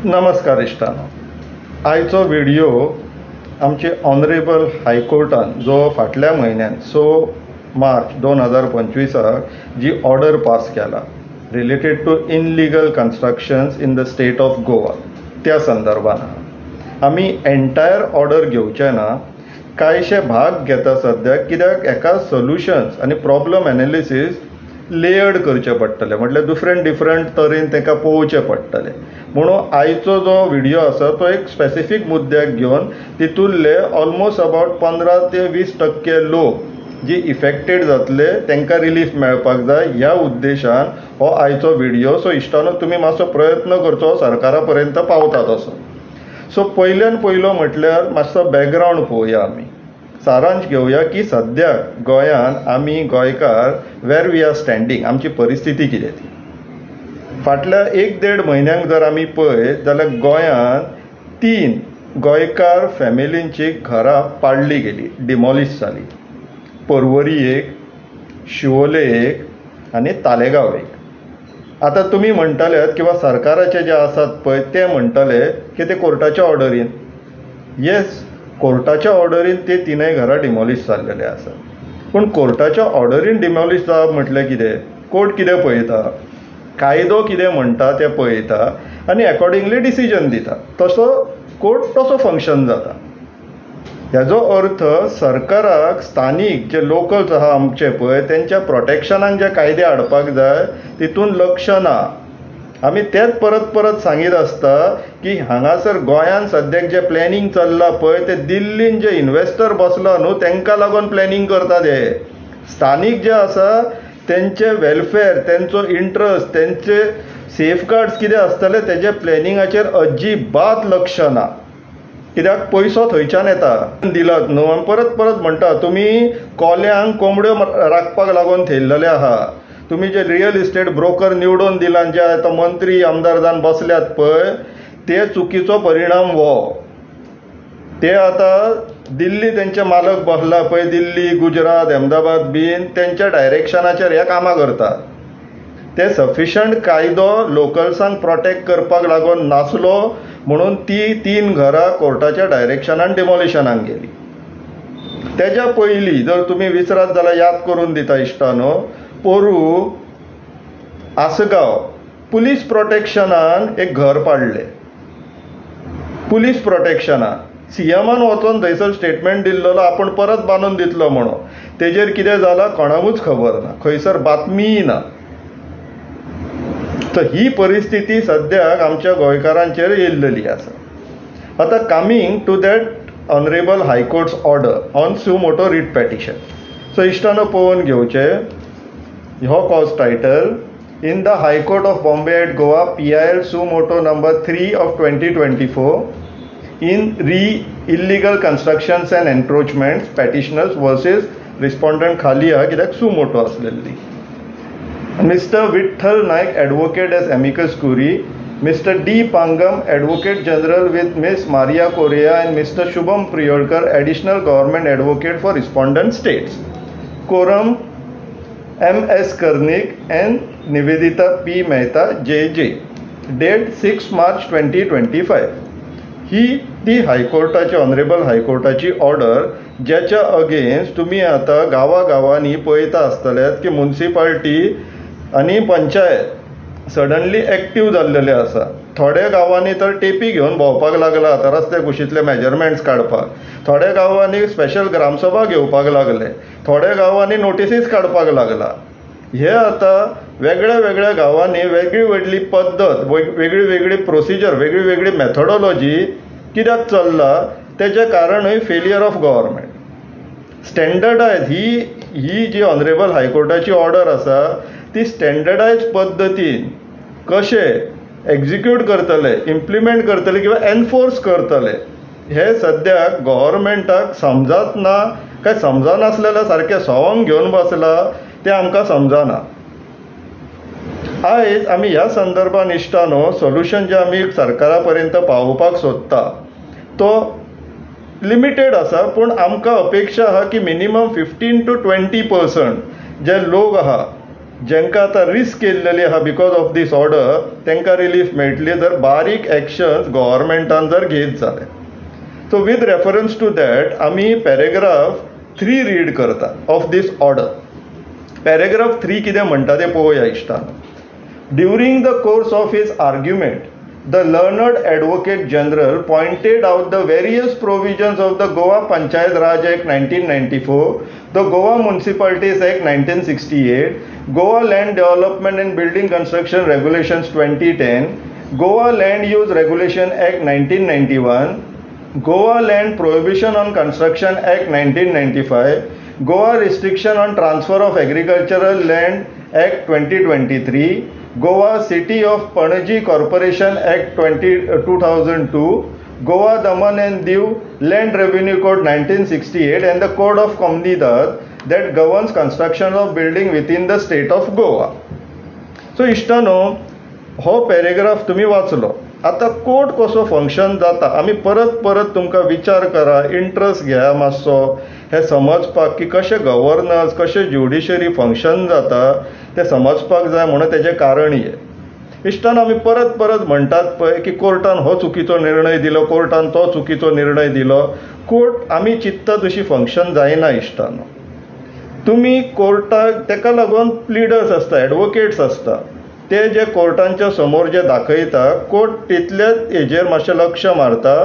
नमस्कार इश्टानो, आयचो व्हिडिओ आमचे ऑनरेबल हायकोर्टान जो फाटल्या म्हयन्यान 6 मार्च 2025 जी ऑर्डर पास केला related to illegal constructions in the state of Goa त्या संदर्भान आमी एंटायर ऑर्डर घेवचे ना, कांयशे भाग घेता सद्याक, कित्याक एका सोल्युशन्स आनी प्रॉब्लम एनालिसीस लेयर्ड करचे पडटले, म्हटल्यार डिफरंट तरेन ताका पळोवचें पडटलें. म्हणून आयचो जो व्हिडिओ आसा तो एक स्पेसिफीक मुद्द्याक घेवन तितूंतले ऑलमोस्ट अबावट 15 ते 20% लोक जी इफेक्टेड जातले तांकां रिलीफ मेळपाक जाय ह्या उद्देशान हो आयचो व्हिडिओ. सो इश्टानो, तुमी मातसो प्रयत्न करचो सरकारा पर्यंत पावता तसो. सो पयल्यान पयलो म्हटल्यार मातसो बॅकग्रावंड पळोवया. आमी सारांश घेवया की सद्याक गोंयांत आमी गोंयकार वेर वी आर स्टँडींग, आमची परिस्थिती कितें ती. फाटल्या 1-1.5 म्हयन्यांक जर आमी पळयत जाल्यार गोंयांत 3 गोंयकार फॅमिलींची घरां पाडली गेली, डिमॉलिश जाली. पर्वरी एक, शिवोले एक आनी तालेगांव एक. आतां तुमी म्हणटले किंवा सरकाराचे जे आसात पळय ते म्हणटले की ते कोर्टाच्या ऑर्डरीन. येस, कोर्टाच्या ऑर्डरीन ते 3 घरां डिमॉलिश जाल्लेले आसा. पूण कोर्टाच्या ऑर्डरीन डिमॉलिश जावप म्हटल्यार कितें? कोर्ट कितें पळयता, कायदो कितें म्हणटा तें पळयता आनी अकॉर्डिंगली डिसिजन दिता. तसो कोर्ट तसो फंक्शन जाता. हेजो अर्थ सरकाराक स्थानीक जे लोकल्स आहा आमचे पळय तेंच्या प्रोटेक्शनाक जे कायदे हाडपाक जाय तितून लक्ष ना. आमी तेच परत परत सांगीत आसता की हांगासर गोंयांत सद्याक जे प्लॅनिंग चल्लां पळय ते दिल्लीन जे इन्वेस्टर बसला न्हू तांकां लागून प्लॅनिंग करतात. हे स्थानीक जे आसा तेंचे वेलफेअर, तेंचो इंट्रस्ट, तेंचे सेफगार्ड्स कितें आसतले तेजे प्लॅनिंगाचेर अजिबात लक्ष ना. कित्याक पयसो थंयच्यान येता. दिलात न्हू आनी परत परत म्हणटा तुमी कोल्यांक कोंबड्यो राखपाक लागून थेयल्लेले आहा. तुमी जे रियल इस्टेट ब्रोकर निवडून दिला जे आतां मंत्री आमदार जावन बसल्यात पळय ते चुकीचो परिणाम हो. ते आतां दिल्ली तेंचे मालक बसला पळय, दिल्ली, गुजरात, अहमदाबाद बीन तेंच्या डायरेक्शनाचेर हे कामां करतात. ते सफिशंट कायदो लोकल्सांक प्रोटेक्ट करपाक लागून नासलो म्हणून ती 3 घरां कोर्टाच्या डायरेक्शनान डिमॉलिशनाक गेली. तेज्या पयलीं जर तुमी विसरात जाल्यार याद करून दिता इश्टानो, पोरू आसगांव पुलीस प्रोटेक्शनान एक घर पाडलें. पुलीस प्रोटेक्शनान सीएमान वचून थंयसर स्टेटमेंट दिल्लो आपूण परत बांदून दितलो म्हणून. तेजेर कितें जालां कोणाकूच खबर ना, खंयसर बातमीय ना. तर ही परिस्थिती सद्याक आमच्या गोंयकारांचेर येयल्लेली आसा. आतां coming to that honourable high court's order on suo motu writ petition. So इश्टानो पळोवन घेवचे. हो cause title in the high court of Bombay at Goa PIL suo motu number 3 of 2024 in illegal constructions and encroachments petitioners versus respondent खाली हा कित्याक सुव motor आसलेली. Mr. Vitthal Naik, advocate as amicus curiae, Mr. D. Pangam, advocate general with Ms. Maria Correa and Mr. Shubham Priyodkar, additional government advocate for respondent states. Quorum M.S. Karnik and Nivedita P. Mehta JJ. Date 6 March 2025. ही ती हायकोर्टाची honourable हायकोर्टाची order ज्याच्या against तुम्ही आता गावागावांनी पळयता आसतलेत की municipality आनी panchayat suddenly active जाल्लेले आसा. थोड्या गांवांनी तर टेपी घेवन भोंवपाक लागला आता रस्ते कुशींतले मेजरमेंट्स काडपाक. थोड्या गांवांनी स्पेशल ग्रामसभा घेवपाक लागले. थोड्या गांवांनी नोटिसीस काडपाक लागला. हे आता वेगळ्या वेगळ्या गांवांनी वेगळी वेगळी पद्दत, वेगळी वेगळी प्रोसिजर, वेगळी वेगळी मेथोडॉलॉजी कित्याक चल्ला तेजें कारणूय फेलियर ऑफ गव्हर्मेंट. स्टँडर्डायज ही जी ऑनरेबल हायकोर्टाची ऑर्डर आसा ती स्टँडर्डायज पद्दतीन कशें एक्झिक्यूट करतले, इम्प्लिमेंट करतले किंवा एनफोर्स करतले हे सद्याक गव्हर्मेंटाक समजत ना काय समजनासलेल्या सारकें सवंग घेवन बसला तें आमकां समजना. आयज आमी ह्या संदर्भान इश्टानो सोल्युशन जे आमी सरकारा पर्यंत पावोवपाक सोदता तो लिमिटेड आसा. पूण आमकां अपेक्षा आहा की मिनिमम 15 to 20% जे लोक आहा जेंकां आतां रिस्क येयल्लेली आहा बिकॉज ऑफ दीस ऑर्डर तांकां रिलीफ मेळटली जर बारीक एक्शन्स गव्हर्मेंटान जर घेत जाले. So with reference to that आमी पॅरेग्राफ 3 रीड करता ऑफ दीस ऑर्डर. पॅरेग्राफ 3 कितें म्हणटा तें पळोवया इश्टान. During the course of his argument the learned Advocate General pointed out the various provisions of the Goa Panchayat Raj Act 1994, the Goa Municipalities Act 1968, Goa Land Development and Building Construction Regulations 2010, Goa Land Use Regulation Act 1991, Goa Land Prohibition on Construction Act 1995, Goa Restriction on Transfer of Agricultural Land Act 2023, Goa City of Panaji Corporation Act 2002, Goa Daman and Diu Land Revenue Code 1968 and the Code of Comunidad that governs construction of building within the state of Goa. So इश्टानो हो paragraph तुम्ही वाचलो. आता court कसो function जाता आमी परत तुमकां विचार करा, इंट्रस्ट घेया मातसो हे समजपाक की कशें गव्हर्नन्स कशें ज्युडिशरी फंक्शन जाता तें समजपाक जाय म्हणून तेजें कारण हे. इश्टान आमी परत म्हणटात पळय की कोर्टान हो चुकीचो निर्णय दिलो, कोर्टान तो चुकीचो निर्णय दिलो. कोर्ट आमी चित्ता तशी फंक्शन जायना इश्टानो. तुमी कोर्टाक तेका लागून प्लिडर्स आसता, एडवोकेट्स आसता, ते जे कोर्टांच्या समोर जे दाखयता कोर्ट तितलेच हेजेर मातशें लक्ष मारता,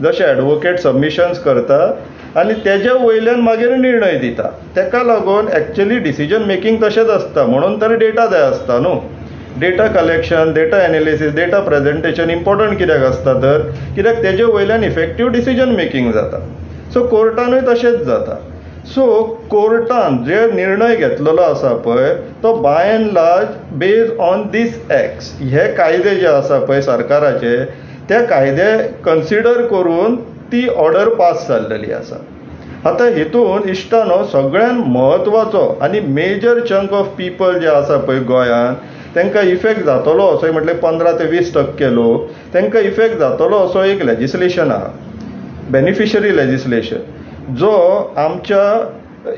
जशें एडवोकेट सबमिशन्स करता आनी तेजे वयल्यान मागीर निर्णय दिता. तेका लागून एक्चुअली डिसिजन मेकींग तशेंच आसता. म्हणून तर डेटा जाय आसता न्हू. Data collection, data analysis, data presentation important कित्याक आसता तर कित्याक तेजे वयल्यान इफेक्टीव डिसिजन मेकींग जाता. सो कोर्टानूय तशेंच जाता. सो कोर्टान जे निर्णय घेतलेलो आसा पळय तो by and large based on these acts, हे कायदे जे आसा पळय सरकाराचे ते कायदे कन्सिडर करून ती ऑर्डर पास जाल्लेली आसा. आतां हितून इश्टानो सगळ्यान म्हत्वाचो आनी मेजर चंक ऑफ पीपल जे आसा पळय गोंयांत तांकां इफेक्ट जातलो असो म्हटल्यार 15 ते 20% लोक तांकां इफेक्ट जातलो असो एक लेजिस्लेशन आहा, बेनिफिशरी लेजिस्लेशन, जो आमच्या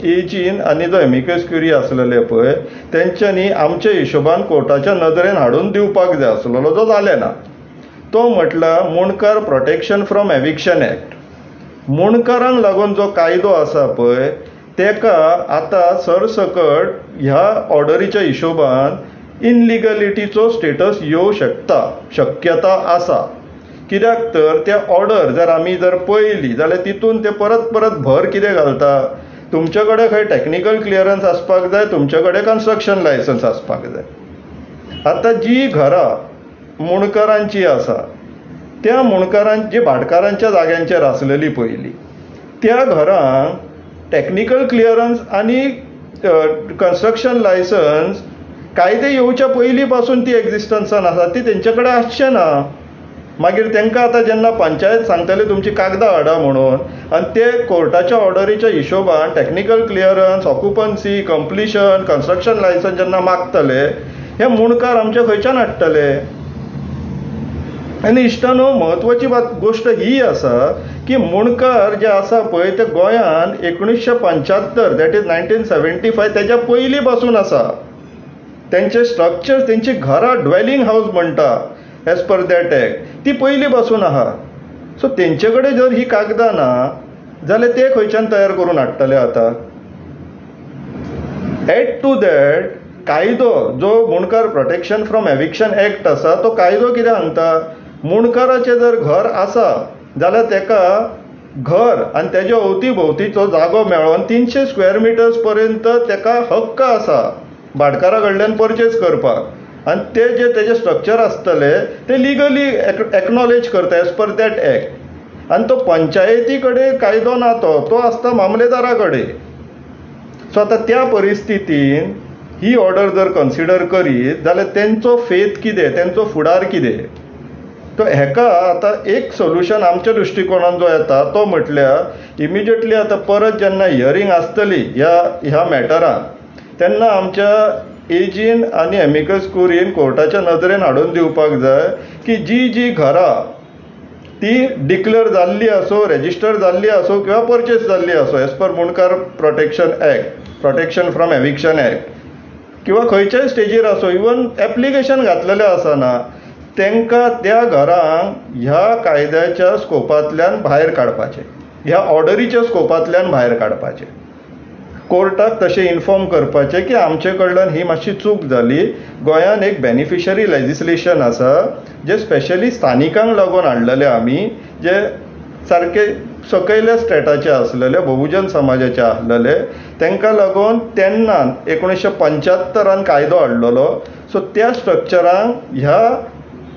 एजीन आनी जो एमिकस क्युरी आसलेले पळय तेंच्यांनी आमच्या हिशोबान कोर्टाच्या नदरेन हाडून दिवपाक जाय आसलेलो, जो जाले ना. तो म्हटल्यार मुणकार प्रोटेक्शन फ्रॉम एविक्शन एक्ट. मुणकारांक लागून जो कायदो आसा पळय तेका आतां सरसकट ह्या ऑर्डरीच्या हिशोबान इनलिगलिटीचो स्टेटस येवं शकता, शक्यता आसा. कित्याक तर त्या ऑर्डर जर आमी जर पळयली जाल्यार तितून ते परत भर कितें घालता, तुमचे कडेन खंय टेक्निकल क्लियरन्स आसपाक जाय, तुमचे कडेन कन्स्ट्रक्शन लायसन्स आसपाक जाय. आतां जी घरां मुणकारांची आसा त्या मुणकारांची भाटकारांच्या जाग्यांचेर आसलेली पयलीं त्या घरांक टेक्निकल क्लियरन्स आनी कन्स्ट्रक्शन लायसन्स कायदे येवच्या पयलीं पासून ती एक्झिस्टन्सान आसा, ती तेंचे कडेन आसचें ना. मागीर तांकां आतां जेन्ना पंचायत सांगतले तुमची कागदां हाडा म्हणून आनी ते कोर्टाच्या ऑर्डरीच्या हिशोबान technical clearance, occupancy, completion, construction licence जेन्ना मागतले हे मुणकार आमचे खंयच्यान हाडटले. आनी इश्टानो म्हत्वाची गोश्ट ही आसा की मुणकार जे आसा पळय ते गोंयान 1975 दॅट इज 1975 तेज्या पयलीं पासून आसा. तेंचे स्ट्रक्चर तेंची घरां ड्वेलिंग हावस म्हणटा एज पर दॅट एक्ट ती पयलीं पासून आहा. सो तेंचे कडेन जर ही कागदां ना जाल्यार ते खंयच्यान तयार करून हाडटले आतां. एड टू दॅट कायदो जो मुणकार प्रोटेक्शन फ्रॉम एविक्शन एक्ट आसा तो कायदो कितें सांगता, मुणकाराचें जर घर आसा जाल्यार ताका घर आनी तेजे अवती भोवतीचो जागो मेळोन 300 स्क्वेअर मिटर्स पर्यंत ताका हक्क आसा भाटकारा कडल्यान परचेज करपाक. आनी ते जे तेजे स्ट्रक्चर आसतले ते लिगली एक्नॉलेज करता एज पर दॅट एक्ट. आनी तो पंचायती कडेन कायदो ना, तो आसता मामलेदारा कडेन. सो आतां त्या परिस्थितीन ही ऑर्डर जर कन्सिडर करीत जाल्यार तेंचो फेथ कितें, तेंचो फुडार कितें. तो हेका आतां एक सोल्युशन आमच्या दृश्टिकोनान जो येता तो म्हटल्यार इमिजिएटली आतां परत जेन्ना हियरींग आसतली ह्या मॅटरान तेन्ना आमच्या एजीन आनी एमिकस क्युरीन कोर्टाच्या नदरेन हाडून दिवपाक जाय की जी घरां ती डिक्लेअर जाल्ली आसो, रेजिस्टर जाल्ली आसो किंवा परचेस जाल्ली आसो एज पर मुणकार protection act, protection from eviction act, किंवा खंयच्याय स्टेजीर आसो, इवन एप्लिकेशन घातलेलें आसना, तांकां त्या घरांक ह्या कायद्याच्या स्कोपांतल्यान भायर काडपाचें, ह्या ऑर्डरीच्या स्कोपांतल्यान भायर काडपाचें. कोर्टाक तशें इन्फॉर्म करपाचें की आमचे कडल्यान ही मातशी चूक जाली. गोंयान एक बेनिफिशरी लेजिस्लेशन आसा जे स्पेशली स्थानिकांक लागून हाडलेले आमी, जे सारके सकयल्या स्टेटाचे आसलेले, बहुजन समाजाचे आसलेले, तांकां लागून तेन्ना 1975 कायदो हाडलेलो. सो त्या स्ट्रक्चरांक ह्या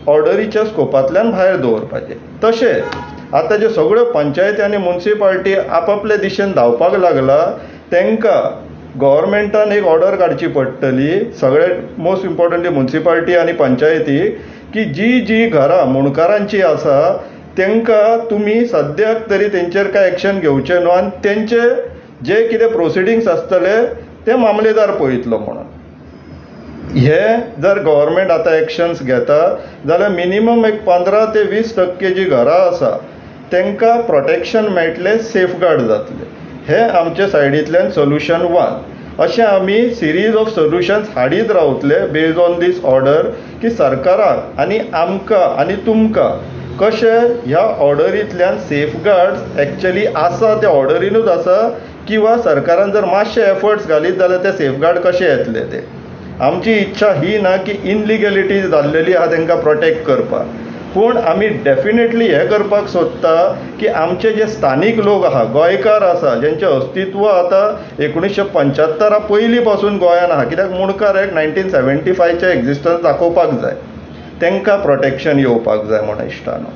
ऑर्डरीच्या स्कोपांतल्यान भायर दवरपाचें. तशेंच आतां ज्यो सगळ्यो पंचायती आनी म्युन्सिपाल्टी आपापले दिशेन धांवपाक लागला, तांकां गव्हर्मेंटान एक ऑर्डर काडची पडटली, सगळे मोस्ट इम्पॉर्टंटली म्युन्सिपाल्टी आनी पंचायती, की जी घरां मुणकारांची आसा तांकां तुमी सद्याक तरी तेंचेर कांय एक्शन घेवचें न्हू, आनी तेंचे जे कितें प्रोसिडींग्स आसतले ते मामलेदार पळयतलो म्हणून. हे जर गव्हर्मेंट आतां एक्शन्स घेता जाल्यार मिनिमम एक 15 ते 20% जी घरां आसा तांकां प्रोटेक्शन मेळटलें, सेफगार्ड जातले. हे आमचे सायडींतल्यान सोल्युशन 1. अशें आमी सिरीज ऑफ सोल्युशन्स हाडीत रावतले बेस्ड ऑन दीस ऑर्डर, की सरकाराक आनी आमकां आनी तुमकां कशें ह्या ऑर्डरींतल्यान सेफगार्ड्स एक्चुअली आसा त्या ऑर्डरीनूच आसा, किंवा सरकारान जर मातशे एफर्ट्स घालीत जाल्यार ते सेफगार्ड कशे येतले ते. आमची इच्छा ही ना की इनलिगॅलिटीज जाल्लेली आहा तांकां प्रोटेक्ट करपाक, पूण आमी डेफिनेटली हे करपाक सोदता की आमचे जे स्थानीक लोक आहा, गोंयकार आसा, जेंचें अस्तित्व आतां 1975 पयलीं पासून गोंयान आहा, कित्याक मुणकाराक 1975 एक्झिस्टन्स दाखोवपाक जाय, तांकां प्रोटेक्शन येवपाक जाय म्हणून इश्टानो.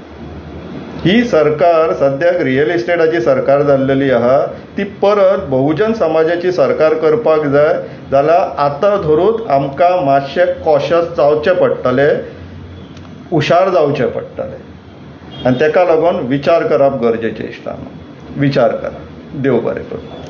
ही सरकार सद्याक रियल इस्टेटाची सरकार जाल्लेली आहा, ती परत बहुजन समाजाची सरकार करपाक जाय जाल्यार आतां धरूच आमकां मातशें कॉशियस जावचें पडटलें, हुशार जावचें पडटलें, आनी ताका लागून विचार करप गरजेचें इश्टानो. विचार करा. देव बरें करूं.